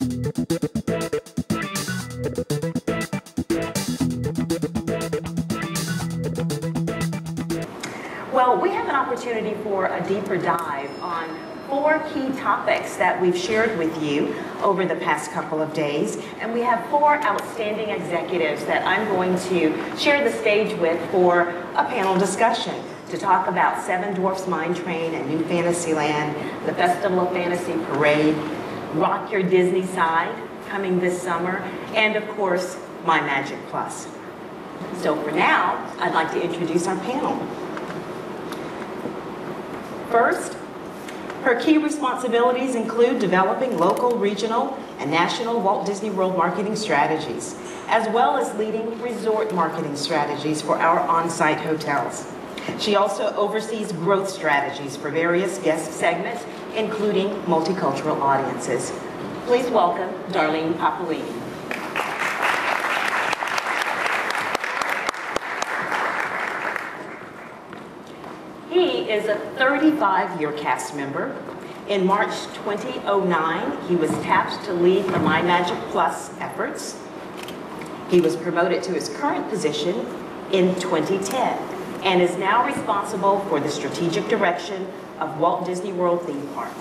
Well, we have an opportunity for a deeper dive on 4 key topics that we've shared with you over the past couple of days. And we have 4 outstanding executives that I'm going to share the stage with for a panel discussion to talk about Seven Dwarfs Mine Train and New Fantasyland, the Festival of Fantasy Parade, Rock Your Disney Side coming this summer, and of course, MyMagic Plus. So for now, I'd like to introduce our panel. First, her key responsibilities include developing local, regional, and national Walt Disney World marketing strategies, as well as leading resort marketing strategies for our on-site hotels. She also oversees growth strategies for various guest segments, including multicultural audiences. Please welcome Darlene Papalini. He is a 35-year cast member. In March 2009, he was tapped to lead the MyMagic Plus efforts. He was promoted to his current position in 2010 and is now responsible for the strategic direction of Walt Disney World theme parks.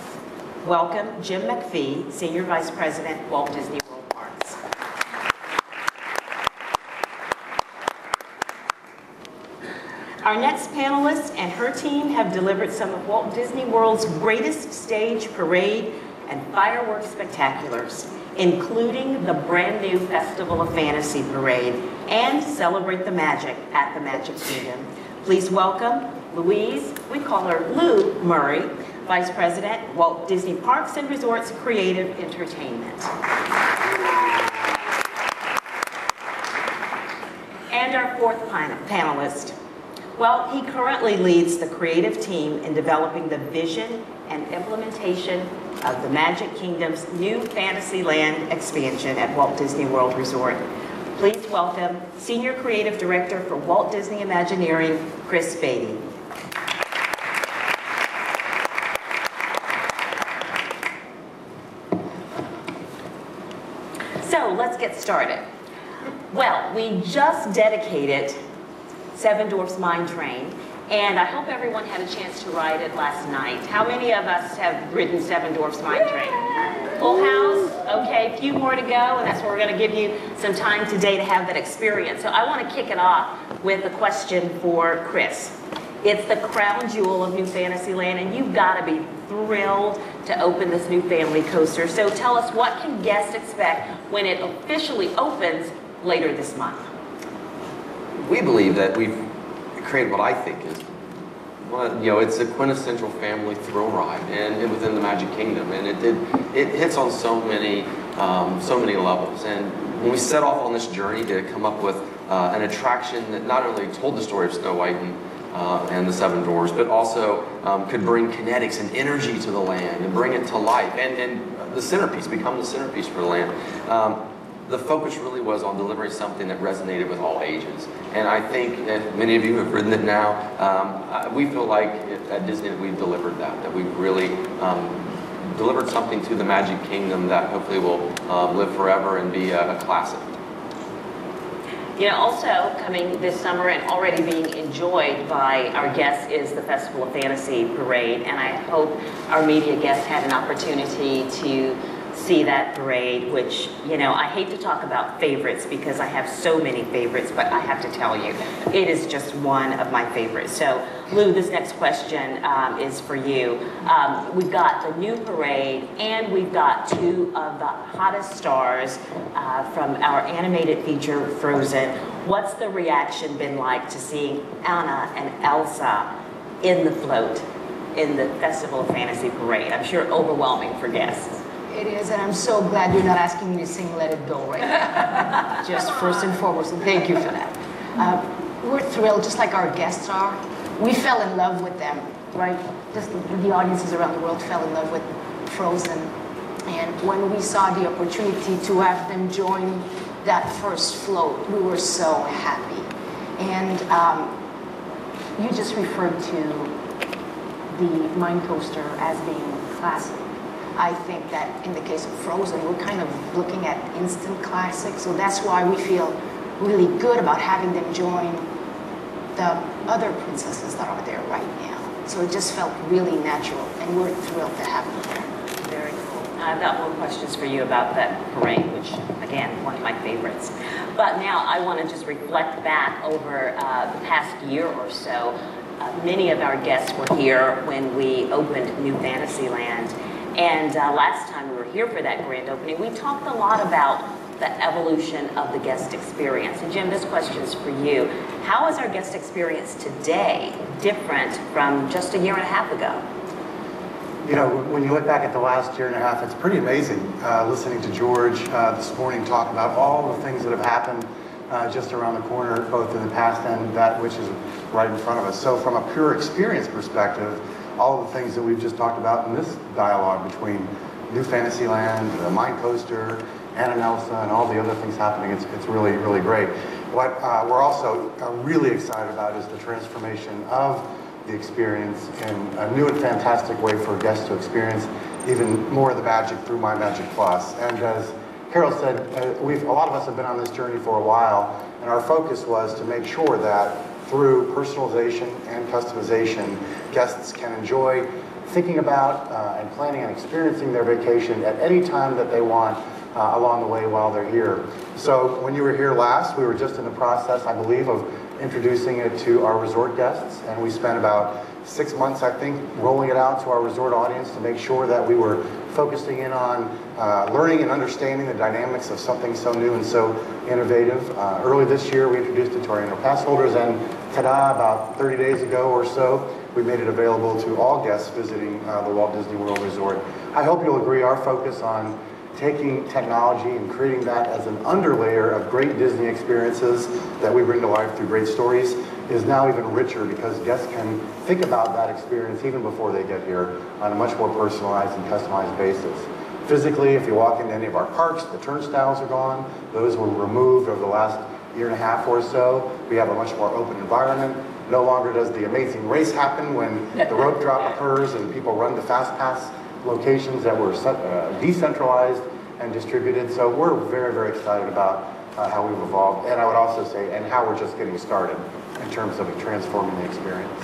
Welcome, Jim MacPhee, Senior Vice President, Walt Disney World Parks. Our next panelist and her team have delivered some of Walt Disney World's greatest stage parade and fireworks spectaculars, including the brand new Festival of Fantasy Parade and Celebrate the Magic at the Magic Kingdom. Please welcome Louise, we call her Lou Murray, Vice President, Walt Disney Parks and Resorts Creative Entertainment. And our 4th panelist. Well, he currently leads the creative team in developing the vision and implementation of the Magic Kingdom's new Fantasyland expansion at Walt Disney World Resort. Please welcome Senior Creative Director for Walt Disney Imagineering, Chris Beatty. So let's get started. Well, we just dedicated Seven Dwarfs Mine Train, and I hope everyone had a chance to ride it last night. How many of us have ridden Seven Dwarfs Mine Train? Full house? Okay, a few more to go, and that's where we're going to give you some time today to have that experience. So I want to kick it off with a question for Chris. It's the crown jewel of New Fantasyland, and you've got to be thrilled to open this new family coaster. So tell us, what can guests expect when it officially opens later this month? We believe that we've created what I think is, it's a quintessential family thrill ride, and within the Magic Kingdom, and it hits on so many levels. And when we set off on this journey to come up with an attraction that not only told the story of Snow White and the Seven Dwarfs, but also could bring kinetics and energy to the land and bring it to life, and the centerpiece, become the centerpiece for the land. The focus really was on delivering something that resonated with all ages. And I think that many of you have ridden it now. We feel like at Disney that we've delivered that we've really delivered something to the Magic Kingdom that hopefully will live forever and be a classic. You know, also coming this summer and already being enjoyed by our guests is the Festival of Fantasy Parade, and I hope our media guests had an opportunity to see that parade, which, I hate to talk about favorites because I have so many favorites, but I have to tell you, it is just one of my favorites. So, Lou, this next question is for you. We've got the new parade, and we've got 2 of the hottest stars from our animated feature, Frozen. What's the reaction been like to seeing Anna and Elsa in the float in the Festival of Fantasy Parade? I'm sure overwhelming for guests. It is, and I'm so glad you're not asking me to sing Let It Go right now. Just first and foremost, and thank you for that. We're thrilled, just like our guests are. We fell in love with them, right? Just the audiences around the world fell in love with Frozen. And when we saw the opportunity to have them join that first float, we were so happy. And you just referred to the Mine Coaster as being classic. I think that in the case of Frozen, we're kind of looking at instant classics, so that's why we feel really good about having them join the other princesses that are there right now. So it just felt really natural, and we're thrilled to have them there. Very cool. I've got more questions for you about that parade, which, again, one of my favorites. But now I want to just reflect back over the past year or so. Many of our guests were here when we opened New Fantasyland. And last time we were here for that grand opening, we talked a lot about the evolution of the guest experience. And Jim, this question is for you. How is our guest experience today different from just a year and a half ago? You know, when you look back at the last year and a half, it's pretty amazing listening to George this morning talk about all the things that have happened just around the corner, both in the past and that which is right in front of us. So from a pure experience perspective, all of the things that we've just talked about in this dialogue between New Fantasyland, the Mine Coaster, Anna Nelson, and all the other things happening, it's really, really great. What we're also really excited about is the transformation of the experience in a new and fantastic way for guests to experience even more of the magic through MyMagic Plus. And as Carole said, a lot of us have been on this journey for a while, and our focus was to make sure that through personalization and customization, guests can enjoy thinking about and planning and experiencing their vacation at any time that they want along the way while they're here. So when you were here last, we were just in the process, I believe, of introducing it to our resort guests, and we spent about 6 months, I think, rolling it out to our resort audience to make sure that we were focusing in on learning and understanding the dynamics of something so new and so innovative. Early this year, we introduced it to our annual pass holders, and ta-da, about 30 days ago or so, we made it available to all guests visiting the Walt Disney World Resort. I hope you'll agree our focus on taking technology and creating that as an underlayer of great Disney experiences that we bring to life through great stories is now even richer because guests can think about that experience even before they get here on a much more personalized and customized basis. Physically, if you walk into any of our parks, the turnstiles are gone. Those were removed over the last year and a half or so. We have a much more open environment. No longer does the amazing race happen when the rope drop occurs and people run to Fast Pass locations that were decentralized and distributed. So we're very, very excited about how we've evolved. And I would also say, and how we're just getting started in terms of transforming the experience.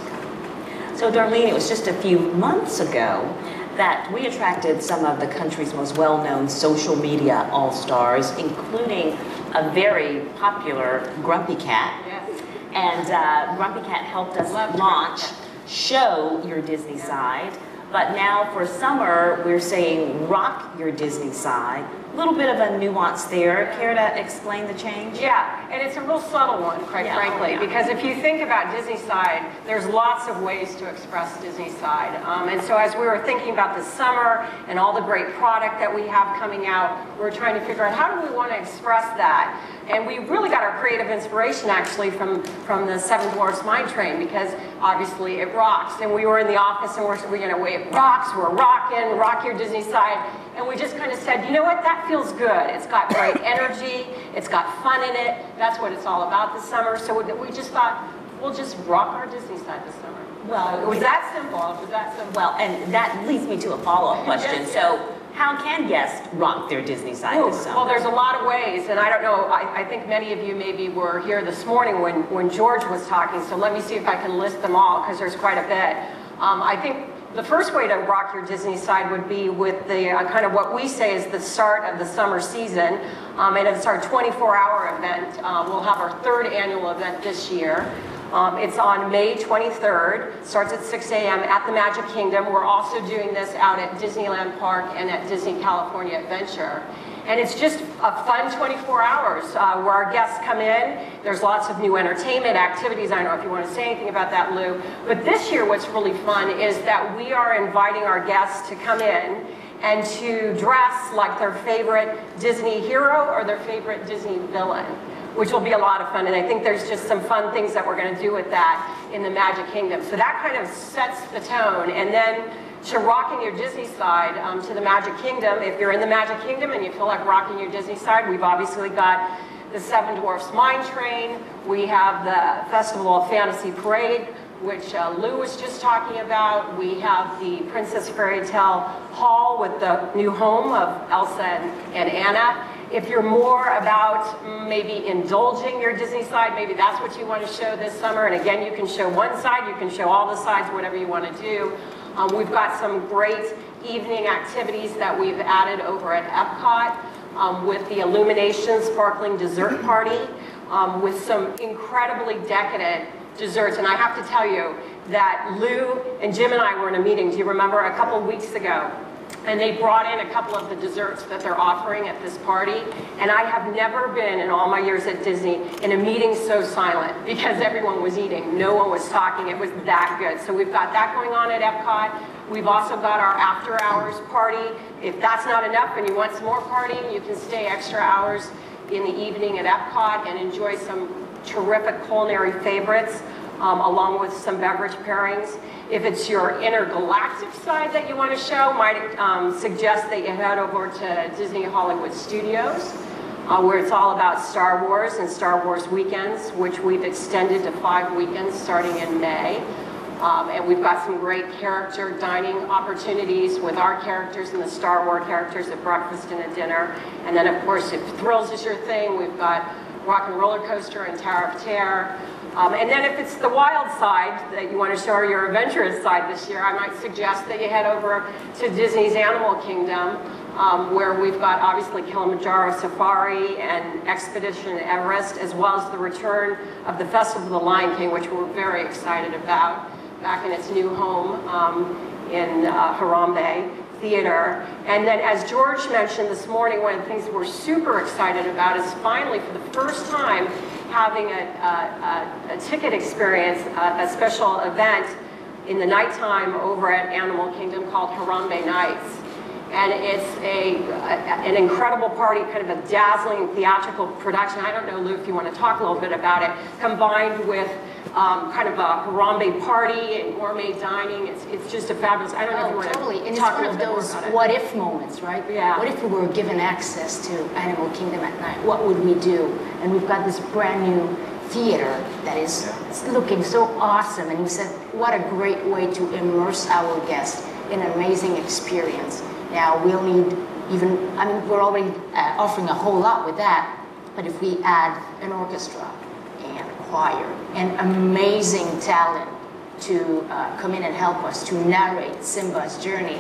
So Darlene, it was just a few months ago that we attracted some of the country's most well-known social media all-stars, including a very popular Grumpy Cat. Yes. And Grumpy Cat helped us launch Show Your Disney Side. But now for summer, we're saying Rock Your Disney Side. A little bit of a nuance there. Care to explain the change? Yeah, and it's a real subtle one, quite frankly, because if you think about Disney Side, there's lots of ways to express Disney Side. And so as we were thinking about the summer and all the great product that we have coming out, we were trying to figure out how do we want to express that. And we really got our creative inspiration actually from the Seven Dwarfs Mine Train, because obviously it rocks. And we were in the office and it rocks, we're rocking, Rock Your Disney Side. And we just kind of said, you know what, that feels good. It's got great energy, it's got fun in it. That's what it's all about this summer. So we just thought, we'll just rock our Disney Side this summer. Well, so it was that simple. It was that simple. Well, and that leads me to a follow-up question. Yes, so how can guests rock their Disney Side this summer? Well, there's a lot of ways, and I don't know, I think many of you maybe were here this morning when George was talking, so let me see if I can list them all, because there's quite a bit. I think the first way to rock your Disney Side would be with the kind of what we say is the start of the summer season, and it's our 24-hour event. We'll have our 3rd annual event this year. It's on May 23rd, starts at 6 a.m. at the Magic Kingdom. We're also doing this out at Disneyland Park and at Disney California Adventure. And it's just a fun 24 hours where our guests come in. There's lots of new entertainment activities. I don't know if you want to say anything about that, Lou. But this year what's really fun is that we are inviting our guests to come in and to dress like their favorite Disney hero or their favorite Disney villain, which will be a lot of fun. And I think there's just some fun things that we're going to do with that in the Magic Kingdom. So that kind of sets the tone. And then to rocking your Disney Side to the Magic Kingdom, if you're in the Magic Kingdom and you feel like rocking your Disney Side, we've obviously got the Seven Dwarfs Mine Train. We have the Festival of Fantasy Parade. which Lou was just talking about. We have the Princess Fairy Tale Hall with the new home of Elsa and Anna. If you're more about maybe indulging your Disney side, maybe that's what you want to show this summer. And again, you can show one side, you can show all the sides, whatever you want to do. We've got some great evening activities that we've added over at Epcot with the Illumination Sparkling Dessert Party with some incredibly decadent desserts. And I have to tell you that Lou and Jim and I were in a meeting, do you remember, a couple weeks ago? And they brought in a couple of the desserts that they're offering at this party. And I have never been, in all my years at Disney, in a meeting so silent because everyone was eating. No one was talking. It was that good. So we've got that going on at Epcot. We've also got our after hours party. If that's not enough and you want some more partying, you can stay extra hours in the evening at Epcot and enjoy some terrific culinary favorites along with some beverage pairings. If it's your intergalactic side that you want to show, might suggest that you head over to Disney Hollywood Studios, where it's all about Star Wars and Star Wars weekends, which we've extended to 5 weekends starting in May. And we've got some great character dining opportunities with our characters and the Star Wars characters at breakfast and at dinner. And then, of course, if thrills is your thing, we've got Rock and Roller Coaster and Tower of Terror. And then if it's the wild side that you want to show, or your adventurous side this year, I might suggest that you head over to Disney's Animal Kingdom, where we've got obviously Kilimanjaro Safari and Expedition Everest, as well as the return of the Festival of the Lion King, which we're very excited about, back in its new home in Harambe Theater. And then, as George mentioned this morning, one of the things we're super excited about is finally, for the first time, having a ticket experience, a special event in the nighttime over at Animal Kingdom called Harambe Nights. And it's an incredible party, kind of a dazzling theatrical production. I don't know, Lou, if you want to talk a little bit about it, combined with kind of a Harambe party and gourmet dining. It's just a fabulous, I don't know if you want totally. to And talk it's one of those what-if moments, right? Yeah. What if we were given access to Animal Kingdom at night? What would we do? And we've got this brand new theater that is looking so awesome. And we said, what a great way to immerse our guests in an amazing experience. Now, we'll need even, I mean, we're already offering a whole lot with that, but if we add an orchestra and choir and amazing talent to come in and help us to narrate Simba's journey,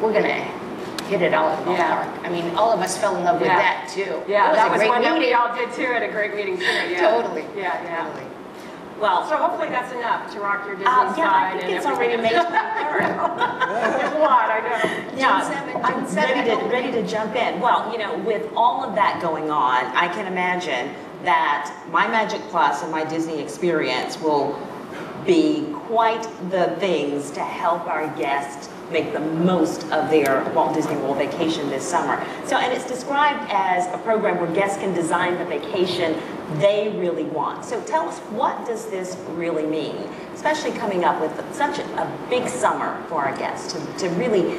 we're going to hit it out of the park. I mean, all of us fell in love with that, too. Yeah, that was one meeting. that we all did, too, at a great meeting, too. Yeah. Totally. Yeah. Totally. Well, So hopefully that's enough to rock your Disney yeah, side. I think and it's already everything. May 23rd. There's a lot, I know. Yeah, I'm ready to jump in. Well, you know, with all of that going on, I can imagine that MyMagic Plus and My Disney Experience will be quite the things to help our guests make the most of their Walt Disney World vacation this summer. So, and it's described as a program where guests can design the vacation they really want. So tell us, what does this really mean? Especially coming up with such a big summer for our guests to really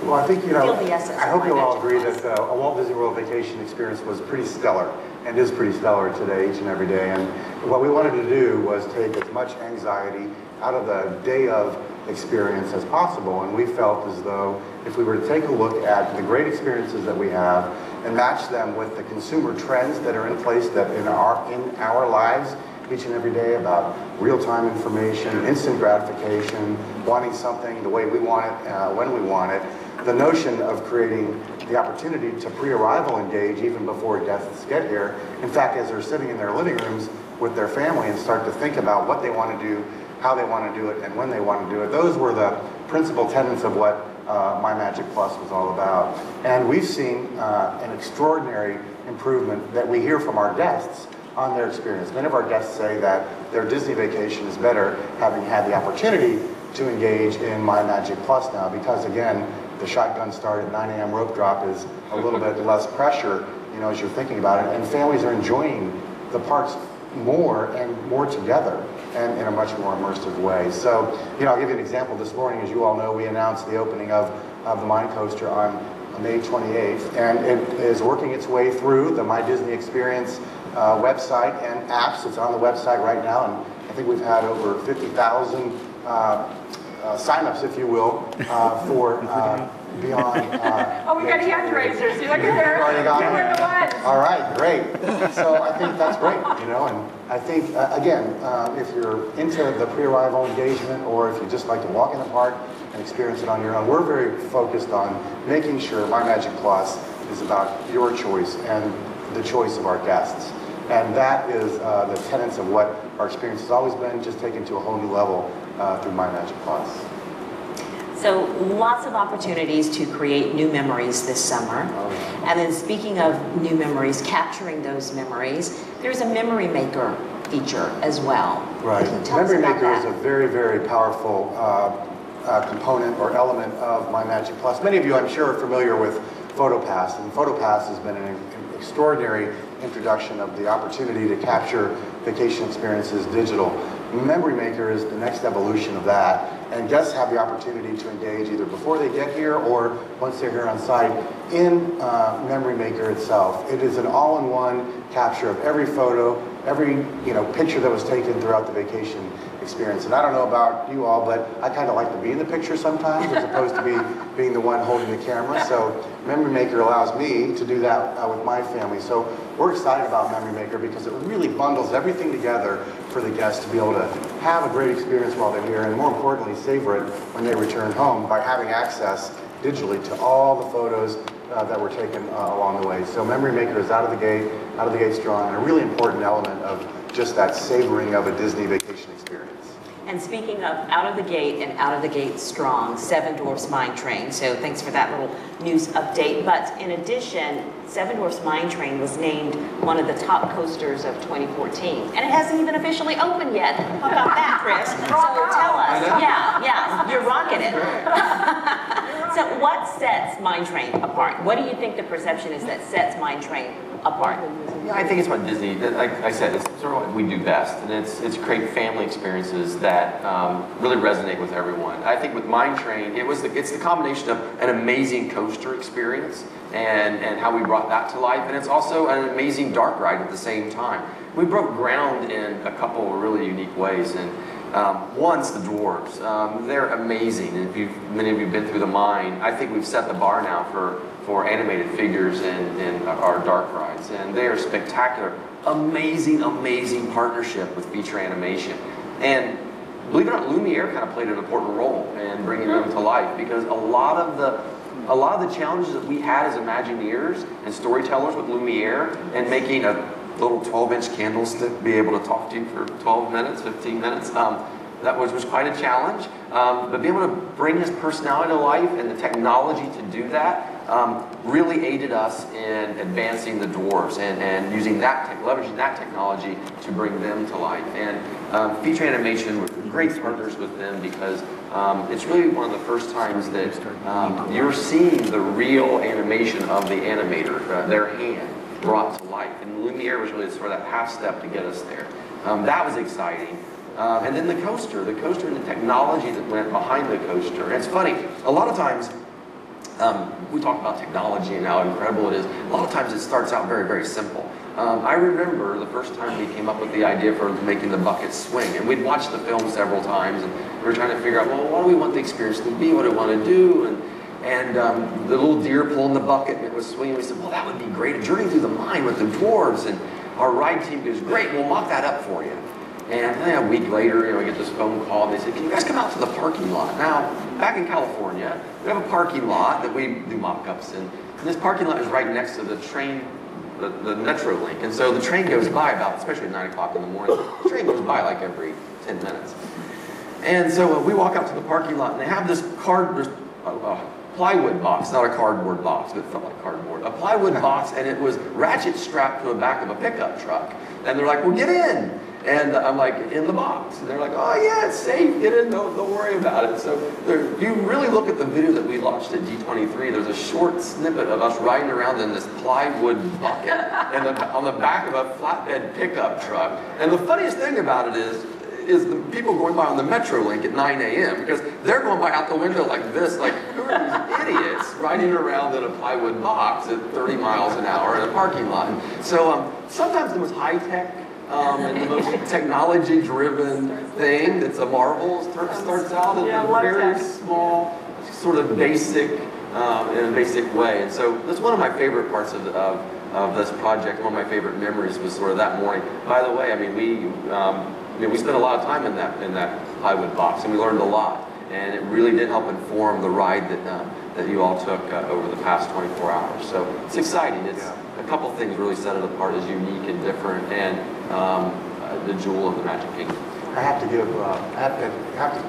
Well, I think, you know, feel the essence I of hope you'll all MyMagic agree Plus. that a Walt Disney World vacation experience was pretty stellar and is pretty stellar today, each and every day. And what we wanted to do was take as much anxiety out of the day of experience as possible. And we felt as though if we were to take a look at the great experiences that we have and match them with the consumer trends that are in place that in our lives each and every day about real-time information, instant gratification, wanting something the way we want it, when we want it, the notion of creating the opportunity to pre-arrival engage even before guests get here. In fact, as they're sitting in their living rooms with their family and start to think about what they want to do, how they want to do it, and when they want to do it. Those were the principal tenets of what MyMagic Plus was all about. And we've seen an extraordinary improvement that we hear from our guests on their experience. Many of our guests say that their Disney vacation is better having had the opportunity to engage in MyMagic Plus now, because again, the shotgun start at 9 a.m. rope drop is a little bit less pressure, you know, as you're thinking about it, and families are enjoying the parks more and more together and in a much more immersive way. So, you know, I'll give you an example. This morning, as you all know, we announced the opening of the Mine Coaster on May 28th, and it is working its way through the My Disney Experience website and apps. It's on the website right now, and think we've had over 50,000 signups, if you will, for Beyond. Oh, we got hand raisers. Look at there. Already got You were the ones. All right, great. So I think that's great, you know, and I think, again, if you're into the pre-arrival engagement or if you just like to walk in the park and experience it on your own, we're very focused on making sure MyMagic Plus is about your choice and the choice of our guests. And that is the tenets of what our experience has always been, just taken to a whole new level through MyMagic Plus. So lots of opportunities to create new memories this summer. And then speaking of new memories, capturing those memories, there's a Memory Maker feature as well. Right. Can you tell us Memory about Maker that? is a very, very powerful component or element of MyMagic Plus. Many of you, I'm sure, are familiar with PhotoPass, and PhotoPass has been an extraordinary introduction of the opportunity to capture vacation experiences digital. Memory Maker is the next evolution of that, and guests have the opportunity to engage either before they get here or once they're here on site in Memory Maker itself. It is an all-in-one capture of every photo, every picture that was taken throughout the vacation experience. And I don't know about you all, but I kind of like to be in the picture sometimes as opposed to being the one holding the camera. So Memory Maker allows me to do that with my family. So we're excited about Memory Maker because it really bundles everything together for the guests to be able to have a great experience while they're here, and more importantly, savor it when they return home by having access digitally to all the photos that were taken along the way. So Memory Maker is out of the gate strong, and a really important element of just that savoring of a Disney vacation experience. And speaking of out of the gate and out of the gate strong, Seven Dwarfs Mine Train. So thanks for that little news update. But in addition, Seven Dwarfs Mine Train was named one of the top coasters of 2014. And it hasn't even officially opened yet. How about that, Chris? So tell us. Yeah, you're rocking it. So what sets Mine Train apart? What do you think the perception is that sets Mine Train apart? Yeah, I think it's what Disney, like I said, it's sort of what we do best, and it's create family experiences that really resonate with everyone. I think with Mine Train, it's the combination of an amazing coaster experience and how we brought that to life, and it's also an amazing dark ride at the same time. We broke ground in a couple of really unique ways, and one's the dwarves. They're amazing, and many of you have been through the mine. I think we've set the bar now for animated figures in our dark rides, and they are spectacular. Amazing, amazing partnership with feature animation. And believe it or not, Lumiere kind of played an important role in bringing them to life, because a lot of the challenges that we had as Imagineers and storytellers with Lumiere and making a little 12-inch candlestick be able to talk to you for 12 minutes, 15 minutes, that was quite a challenge. But being able to bring his personality to life and the technology to do that really aided us in advancing the dwarves and using leveraging that technology to bring them to life. And feature animation, we're great partners with them because it's really one of the first times that you're seeing the real animation of the animator, their hand brought to life. And Lumiere was really sort of that half step to get us there. That was exciting. And then the coaster and the technology that went behind the coaster. And it's funny, a lot of times, we talk about technology and how incredible it is. A lot of times it starts out very, very simple. I remember the first time we came up with the idea for making the bucket swing, and we'd watched the film several times, and we were trying to figure out, well, what do we want the experience to be? What do we want to do? And the little deer pulling the bucket and it was swinging. We said, well, that would be great. A journey through the mine with the dwarves. And our ride team goes, great, we'll mock that up for you. And then a week later, we get this phone call, and they said, can you guys come out to the parking lot? Now, back in California, we have a parking lot that we do mock-ups in. And this parking lot is right next to the train, the Metro link. And so the train goes by about, especially at 9 o'clock in the morning, the train goes by like every 10 minutes. And so we walk out to the parking lot, and they have this plywood box, not a cardboard box, but it felt like cardboard. A plywood box, and it was ratchet strapped to the back of a pickup truck. And they're like, well, get in. And I'm like, in the box. And they're like, oh yeah, it's safe, get in, don't worry about it. So if you really look at the video that we launched at D23, there's a short snippet of us riding around in this plywood bucket and on the back of a flatbed pickup truck. And the funniest thing about it is the people going by on the Metrolink at 9 a.m. because they're going by out the window like this, like, who are these idiots riding around in a plywood box at 30 miles an hour in a parking lot? And so sometimes the most high-tech and the most technology-driven thing that's a marvel starts out in a very small, sort of basic, in a basic way. And so that's one of my favorite parts of this project. One of my favorite memories was sort of that morning. By the way, I mean, we spent a lot of time in that plywood box, and we learned a lot. And it really did help inform the ride that you all took over the past 24 hours. So it's exciting. It's a couple things really set it apart as unique and different, and the jewel of the Magic Kingdom. I have to give,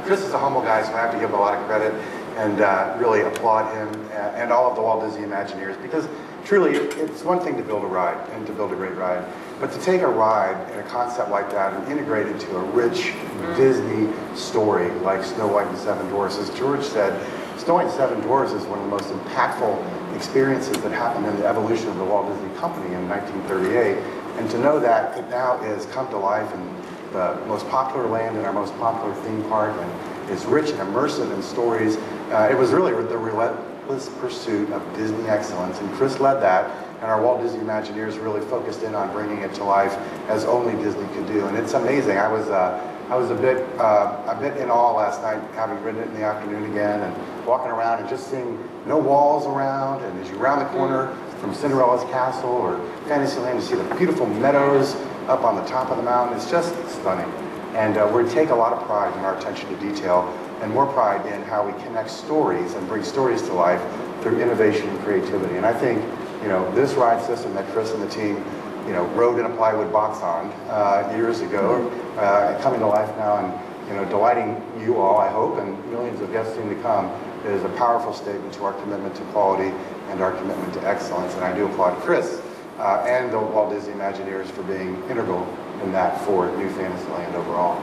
Chris is a humble guy, so I have to give him a lot of credit and really applaud him and all of the Walt Disney Imagineers, because truly it's one thing to build a ride and to build a great ride, but to take a ride and a concept like that and integrate it into a rich Disney story like Snow White and Seven Dwarfs. As George said, Snow White and Seven Dwarfs is one of the most impactful experiences that happened in the evolution of the Walt Disney Company in 1938. And to know that it now is come to life in the most popular land and our most popular theme park, and is rich and immersive in stories. It was really the relentless pursuit of Disney excellence, and Chris led that, and our Walt Disney Imagineers really focused in on bringing it to life as only Disney could do. And it's amazing. I was a bit in awe last night, having ridden it in the afternoon again, and walking around and just seeing no walls around, and as you round the corner from Cinderella's castle or Fantasyland, you see the beautiful meadows up on the top of the mountain. It's just stunning. And we take a lot of pride in our attention to detail, and more pride in how we connect stories and bring stories to life through innovation and creativity. And I think, this ride system that Chris and the team, rode in a plywood box on years ago, coming to life now and, delighting you all, I hope, and millions of guests soon to come, is a powerful statement to our commitment to quality and our commitment to excellence. And I do applaud Chris and the Walt Disney Imagineers for being integral in that for New Fantasyland overall.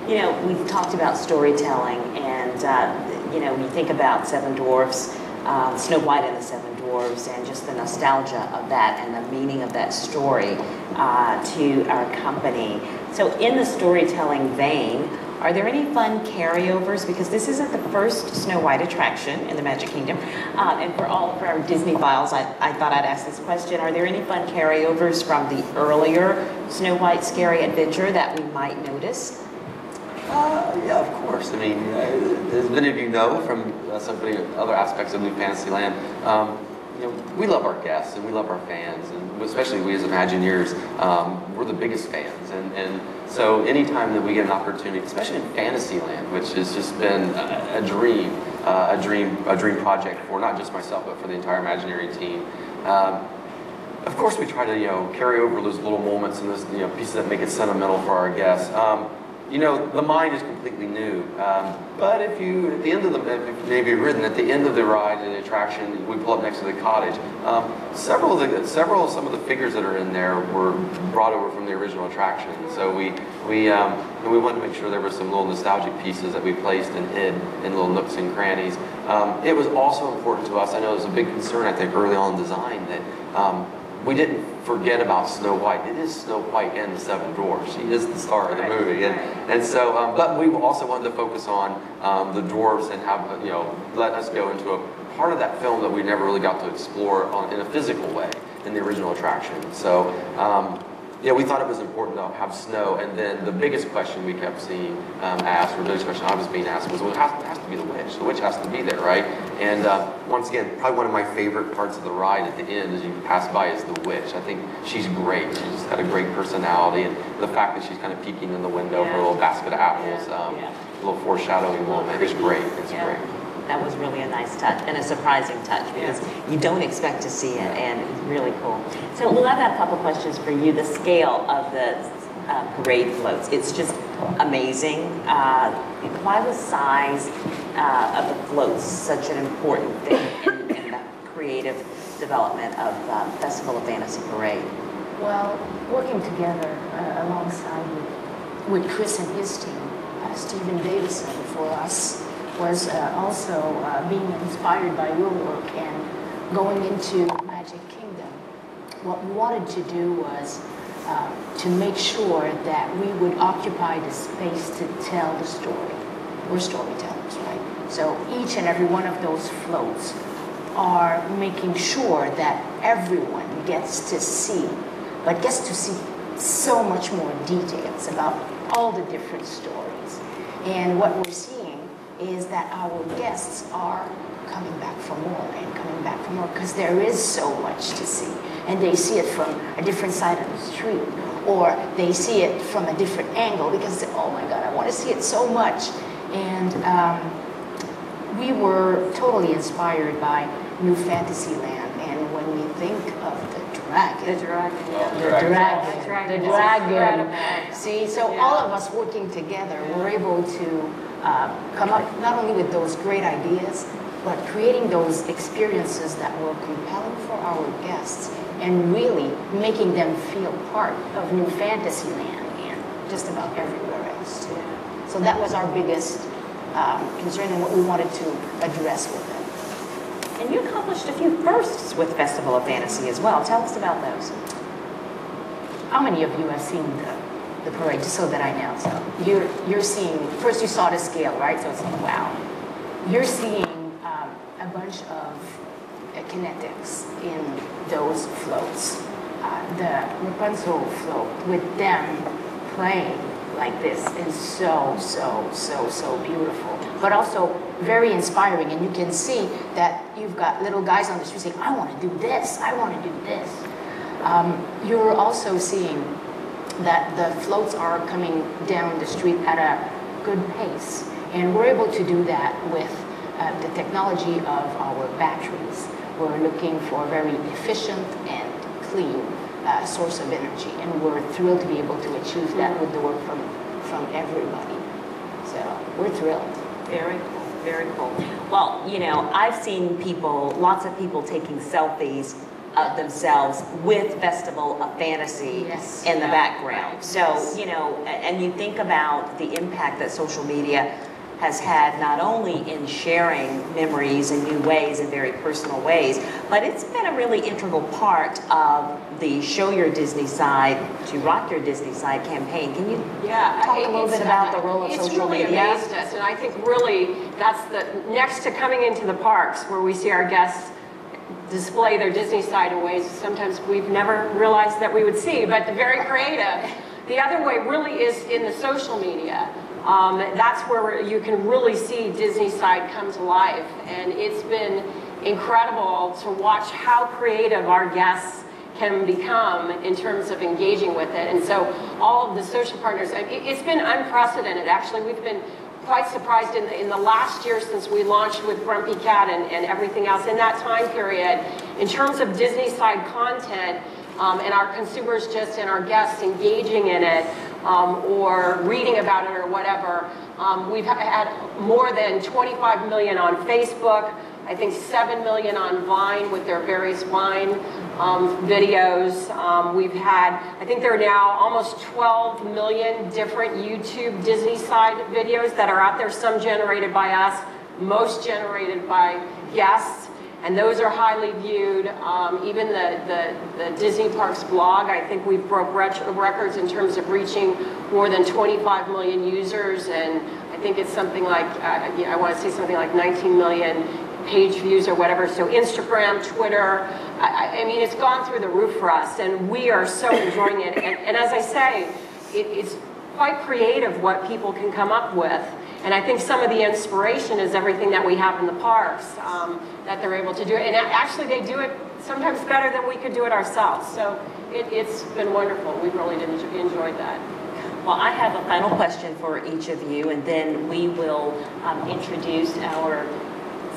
We've talked about storytelling, and we think about Seven Dwarfs, Snow White and the Seven Dwarfs, and just the nostalgia of that and the meaning of that story to our company. So in the storytelling vein, are there any fun carryovers? Because this isn't the first Snow White attraction in the Magic Kingdom. And for all of our Disney files, I thought I'd ask this question. Are there any fun carryovers from the earlier Snow White Scary Adventure that we might notice? Yeah, of course. I mean, as many of you know from some of the other aspects of New Fantasyland, we love our guests and we love our fans, and especially we as Imagineers, we're the biggest fans. And so anytime that we get an opportunity, especially in Fantasyland, which has just been a dream project for not just myself, but for the entire Imagineering team. Of course, we try to carry over those little moments and those pieces that make it sentimental for our guests. The mine is completely new, but if maybe you've ridden at the end of the ride and the attraction, we pull up next to the cottage. Some of the figures that are in there were brought over from the original attraction. So we wanted to make sure there were some little nostalgic pieces that we placed and hid in little nooks and crannies. It was also important to us. I know it was a big concern, I think, early on in design that. We didn't forget about Snow White. It is Snow White and the Seven Dwarfs. She is the star of the movie, and so. But we also wanted to focus on the dwarves and have let us go into a part of that film that we never really got to explore in a physical way in the original attraction. So. We thought it was important to have snow, and then the biggest question we kept seeing asked, or the biggest question I was being asked was, well, it has to be the witch. The witch has to be there, right? And once again, probably one of my favorite parts of the ride at the end as you pass by is the witch. I think she's great. She just had a great personality, and the fact that she's kind of peeking in the window for a little basket of apples, a little foreshadowing moment, it's great. It's great. That was really a nice touch and a surprising touch because you don't expect to see it, and it's really cool. So, well, I've got a couple questions for you. The scale of the parade floats, it's just amazing. Why was size of the floats such an important thing in the creative development of Festival of Fantasy Parade? Well, working together alongside with Chris and his team, Stephen Davison for us, was also being inspired by your work and going into Magic Kingdom. What we wanted to do was to make sure that we would occupy the space to tell the story. We're storytellers, right? So each and every one of those floats are making sure that everyone gets to see so much more details about all the different stories. And what we're seeing is that our guests are coming back for more and coming back for more because there is so much to see. And they see it from a different side of the street, or they see it from a different angle because, oh my God, I want to see it so much. And we were totally inspired by New Fantasyland. And when we think of the dragon, see, so all of us working together, we're able to come up not only with those great ideas, but creating those experiences that were compelling for our guests and really making them feel part of New Fantasyland and just about everywhere else too. So that was our biggest concern and what we wanted to address with them. And you accomplished a few firsts with Festival of Fantasy as well. Tell us about those. How many of you have seen the parade, just so that I know? So you're seeing, first you saw the scale, right? So it's like, wow. You're seeing a bunch of kinetics in those floats. The Rapunzel float with them playing like this is so beautiful, but also very inspiring. And you can see that you've got little guys on the street saying, I want to do this, I want to do this. You're also seeing that the floats are coming down the street at a good pace. And we're able to do that with the technology of our batteries. We're looking for a very efficient and clean source of energy, and we're thrilled to be able to achieve that with the work from everybody. So we're thrilled. Very cool, very cool. Well, you know, I've seen people, lots of people taking selfies of themselves with Festival of Fantasy in the background. So, you know, and you think about the impact that social media has had not only in sharing memories in new ways, in very personal ways, but it's been a really integral part of the Show Your Disney Side to Rock Your Disney Side campaign. Can you talk a little bit about the role of social media? It's really amazed us, and I think really that's the next to coming into the parks where we see our guests display their Disney side in ways sometimes we've never realized that we would see, but very creative. The other way really is in the social media. That's where you can really see Disney side come to life, and it's been incredible to watch how creative our guests can become in terms of engaging with it. And so all of the social partners, it's been unprecedented. Actually, we've been quite surprised in the last year since we launched with Grumpy Cat and everything else in that time period, in terms of Disney side content, and our consumers just and our guests engaging in it, or reading about it or whatever. We've had more than 25 million on Facebook, I think 7 million on Vine with their various Vine videos. We've had, I think there are now almost 12 million different YouTube Disney side videos that are out there, some generated by us, most generated by guests. And those are highly viewed. Even the Disney Parks blog, I think we've broke records in terms of reaching more than 25 million users. And I think it's something like, I want to say something like 19 million page views or whatever. So Instagram, Twitter, I mean, it's gone through the roof for us. And we are so enjoying it. And as I say, it's quite creative what people can come up with. And I think some of the inspiration is everything that we have in the parks, that they're able to do it. And actually they do it sometimes better than we could do it ourselves. So it's been wonderful. We've really enjoyed that. Well, I have a final question for each of you, and then we will introduce our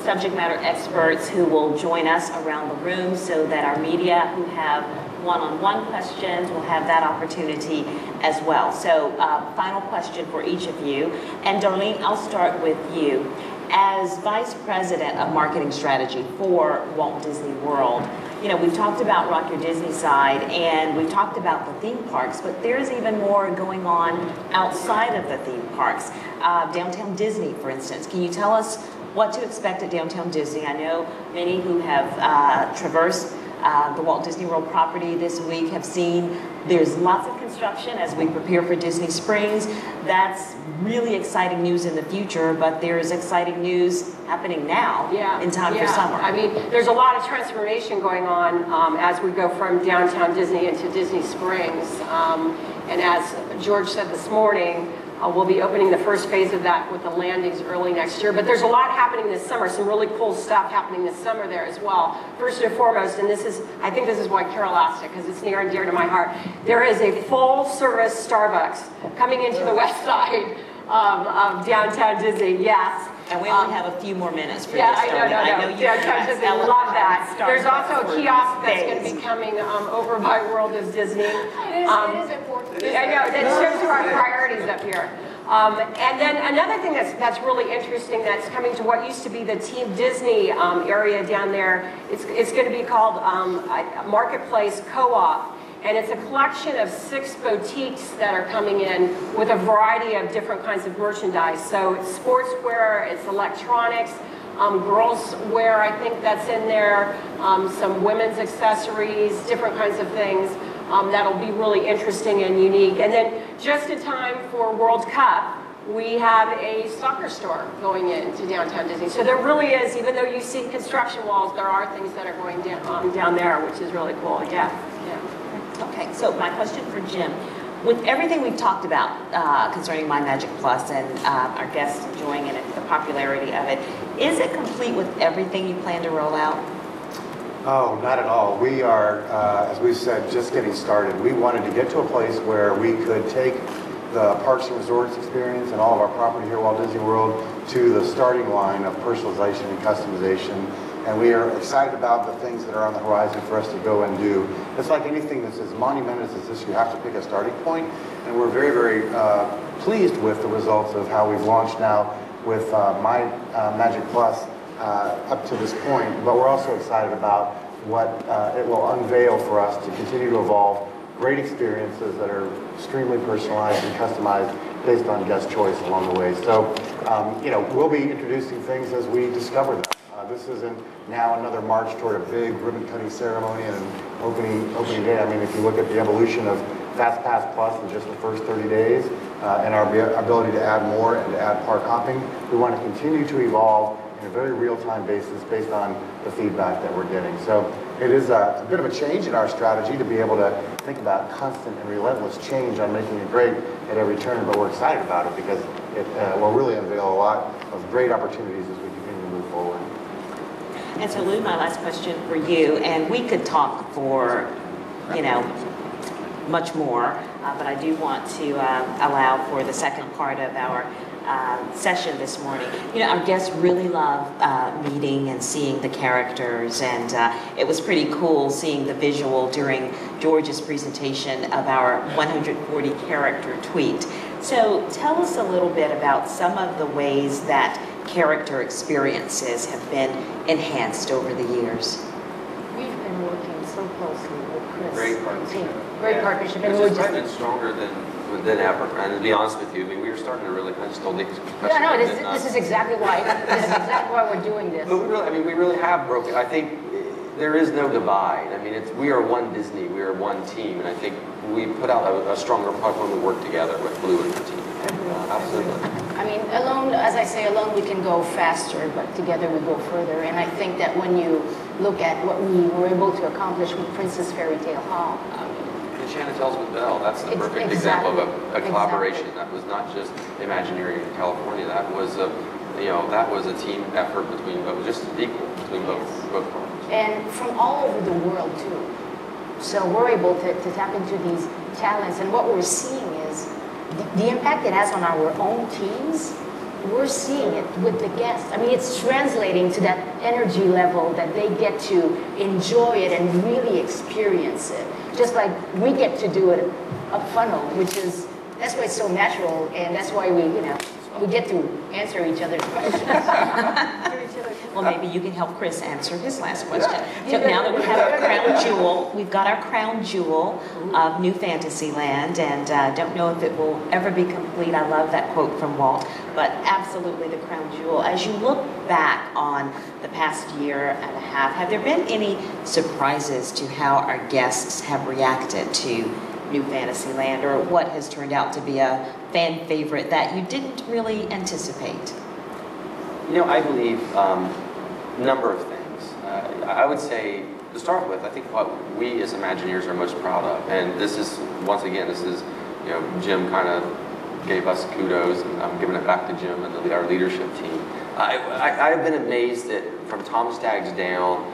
subject matter experts who will join us around the room so that our media who have one-on-one questions will have that opportunity as well. So final question for each of you. And Darlene, I'll start with you. As Vice President of Marketing Strategy for Walt Disney World, you know, we've talked about Rock Your Disney Side and we've talked about the theme parks, but there's even more going on outside of the theme parks. Downtown Disney, for instance. Can you tell us what to expect at Downtown Disney? I know many who have traversed the Walt Disney World property this week have seen there's lots of construction as we prepare for Disney Springs. That's really exciting news in the future, but there's exciting news happening now in time for summer. I mean, there's a lot of transformation going on as we go from downtown Disney into Disney Springs. And as George said this morning, we'll be opening the first phase of that with the landings early next year. But there's a lot happening this summer, some really cool stuff happening this summer there as well. First and foremost, and I think this is why Carole asked it, because it's near and dear to my heart, there is a full-service Starbucks coming into the west side of downtown Disney, yes. And we only have a few more minutes for yeah, this. I know you love that. There's also a kiosk that's going to be coming over by World of Disney. It is important. I know, that shows you our priorities up here. And then another thing that's really interesting that's coming to what used to be the Team Disney area down there, it's going to be called Marketplace Co-op. And it's a collection of 6 boutiques that are coming in with a variety of different kinds of merchandise. So it's sportswear, it's electronics, girls wear, I think that's in there, some women's accessories, different kinds of things that'll be really interesting and unique. And then just in time for World Cup, we have a soccer store going into downtown Disney. So there really is, even though you see construction walls, there are things that are going down there, which is really cool. Yeah. Okay, so my question for Jim. With everything we've talked about concerning MyMagic Plus and our guests enjoying it and the popularity of it, is it complete with everything you plan to roll out? Oh, not at all. We are, as we said, just getting started. We wanted to get to a place where we could take the Parks and Resorts experience and all of our property here at Walt Disney World to the starting line of personalization and customization. And we are excited about the things that are on the horizon for us to go and do. It's like anything that's as monumentous as this, you have to pick a starting point. And we're very, very pleased with the results of how we've launched now with MyMagic Plus up to this point. But we're also excited about what it will unveil for us to continue to evolve great experiences that are extremely personalized and customized based on guest choice along the way. So, we'll be introducing things as we discover them. This isn't now another march toward a big ribbon-cutting ceremony and an opening day. I mean, if you look at the evolution of FastPass Plus in just the first 30 days and our ability to add more and to add park hopping, we want to continue to evolve in a very real-time basis based on the feedback that we're getting. So it is a bit of a change in our strategy to be able to think about constant and relentless change on making it great at every turn, but we're excited about it because it will really unveil a lot of great opportunities as we continue to move forward. And so, Lou, my last question for you, and we could talk for, much more, but I do want to allow for the second part of our session this morning. Our guests really love meeting and seeing the characters, and it was pretty cool seeing the visual during George's presentation of our 140 character tweet. So tell us a little bit about some of the ways that character experiences have been enhanced over the years. We've been working so closely with Chris. Great partnership. Great partnership. And It's just been stronger than ever. And to be honest with you, I mean, we were starting to really, I just told Nick. This is exactly why. This is exactly why we're doing this. But we really have broken. I think there is no divide. I mean, we are one Disney. We are one team, and I think we put out a stronger part when we work together with Blue and the team. Absolutely. I mean, alone, as I say, alone we can go faster, but together we go further. And I think that when you look at what we were able to accomplish with Princess Fairy Tale Hall, Enchanted Tales with Belle, that's the perfect example of a collaboration. That was not just Imagineering in California. That was a team effort between both, just equal between both parties. And from all over the world too. So we're able to tap into these talents, and what we're seeing is the impact it has on our own teams. We're seeing it with the guests. I mean, it's translating to that energy level that they get to enjoy it and really experience it. Just like we get to do it up funnel, that's why it's so natural, and that's why we, We get to answer each other's questions. Well, maybe you can help Chris answer his last question. So now that we have our crown jewel, we've got our crown jewel of New Fantasyland, and don't know if it will ever be complete. I love that quote from Walt, but absolutely the crown jewel. As you look back on the past year and a half, have there been any surprises to how our guests have reacted to New Fantasyland, or what has turned out to be a fan favorite that you didn't really anticipate? You know, I believe a number of things. I would say, to start with, I think what we as Imagineers are most proud of, and this is, once again, this is, you know, Jim kind of gave us kudos, and I'm giving it back to Jim and our leadership team. I've been amazed that from Tom Staggs down,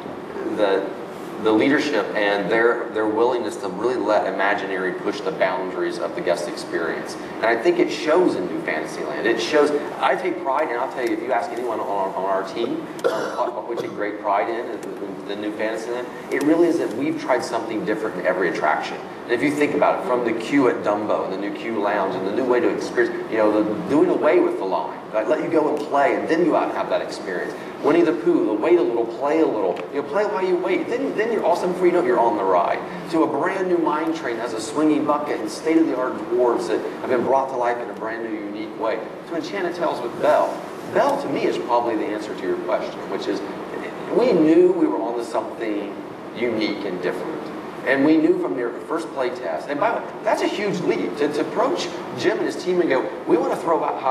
the leadership and their willingness to really let Imagineering push the boundaries of the guest experience. And I think it shows in New Fantasyland. It shows, I take pride, and I'll tell you, if you ask anyone on our team, what we take great pride in the New Fantasyland, it really is that we've tried something different in every attraction. And if you think about it, from the queue at Dumbo, the new queue lounge, and the new way to experience, you know, doing away with the line. Like, let you go and play, and then you out and have that experience. Winnie the Pooh, the wait a little, play a little. You know, play while you wait. Then you're awesome before you know it, you're on the ride. To a brand new mine train that has a swinging bucket and state-of-the-art dwarves that have been brought to life in a brand new, unique way. To Enchanted Tales with Belle. Belle, to me, is probably the answer to your question, which is, we knew we were on to something unique and different. And we knew from their first play test, and by the way, that's a huge leap, to approach Jim and his team and go, we want to throw out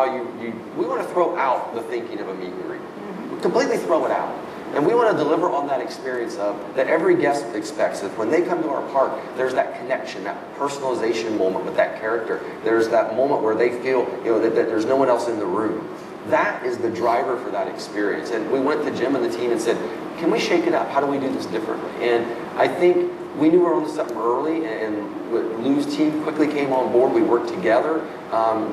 we want to throw out the thinking of a meet and greet. Completely throw it out. And we want to deliver on that experience of that every guest expects, that when they come to our park, there's that connection, that personalization moment with that character. There's that moment where they feel, you know, that there's no one else in the room. That is the driver for that experience. And we went to Jim and the team and said, can we shake it up? How do we do this differently? And I think we knew we were on to something early, and Lou's team quickly came on board. We worked together.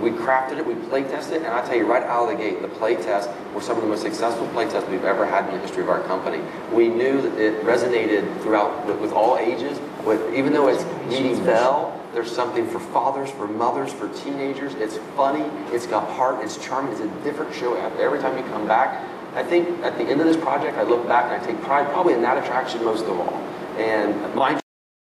We crafted it. We play tested it. And I tell you, right out of the gate, the play tests were some of the most successful play tests we've ever had in the history of our company. We knew that it resonated throughout with all ages. Even though it's meeting Belle, there's something for fathers, for mothers, for teenagers. It's funny. It's got heart. It's charming. It's a different show every time you come back. I think at the end of this project, I look back and I take pride probably in that attraction most of all. And mine,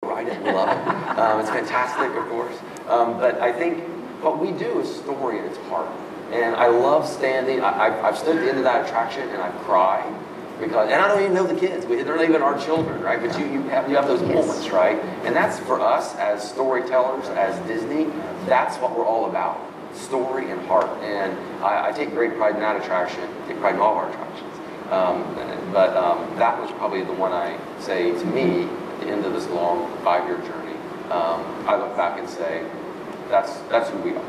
ride it, we love it. It's fantastic, of course. But I think what we do is story at its heart. And I love standing. I've stood at the end of that attraction and I've cried. Because, and I don't even know the kids. They're not even our children, right? But you have those moments, right? And that's for us as storytellers, as Disney, that's what we're all about. Story and heart. And I take great pride in that attraction. I take pride in all of our attractions. That was probably the one I say, to me, at the end of this long 5-year journey, I look back and say, that's who we are.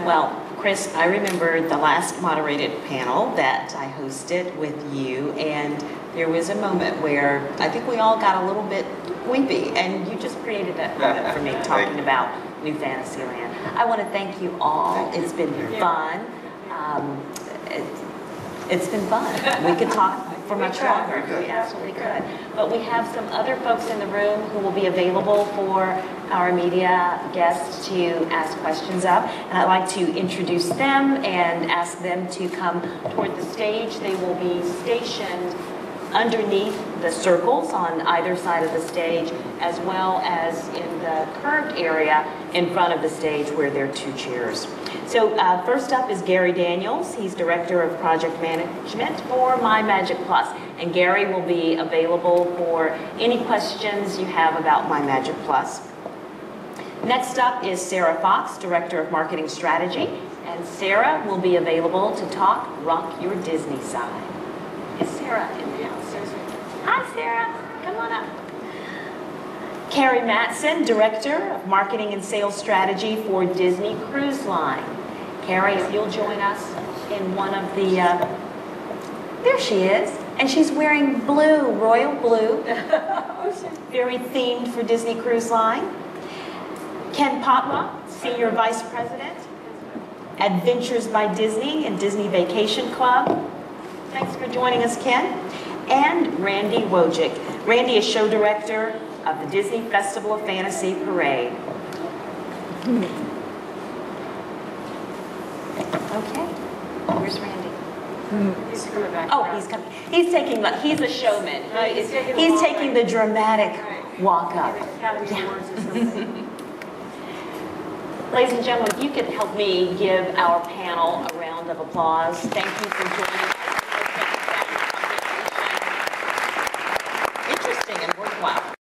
Well, Chris, I remember the last moderated panel that I hosted with you, and there was a moment where I think we all got a little bit weepy, and you just created that moment for me talking about New Fantasyland. I want to thank you all. It's been fun. It's been fun. We could talk for much longer. We absolutely could. But we have some other folks in the room who will be available for our media guests to ask questions of. And I'd like to introduce them and ask them to come toward the stage. They will be stationed underneath the circles on either side of the stage, as well as in the curved area in front of the stage where there are 2 chairs. So first up is Gary Daniels. He's Director of Project Management for MyMagic Plus. And Gary will be available for any questions you have about MyMagic Plus. Next up is Sarah Fox, Director of Marketing Strategy. And Sarah will be available to talk Rock Your Disney Side. Is Sarah in the house? Hi, Sarah. Come on up. Carrie Mattson, Director of Marketing and Sales Strategy for Disney Cruise Line. Carrie, if you'll join us in one of the, there she is. And she's wearing blue, royal blue. Very themed for Disney Cruise Line. Ken Potwa, Senior Vice President, Adventures by Disney and Disney Vacation Club. Thanks for joining us, Ken. And Randy Wojcik. Randy is show director of the Disney Festival of Fantasy Parade. Okay. Where's Randy? He's coming back. Oh, he's coming. He's a showman. Right, he's taking the He's walk taking the dramatic walk up. Academy Awards or something. Ladies and gentlemen, if you could help me give our panel a round of applause. Thank you for joining us. Interesting and worthwhile.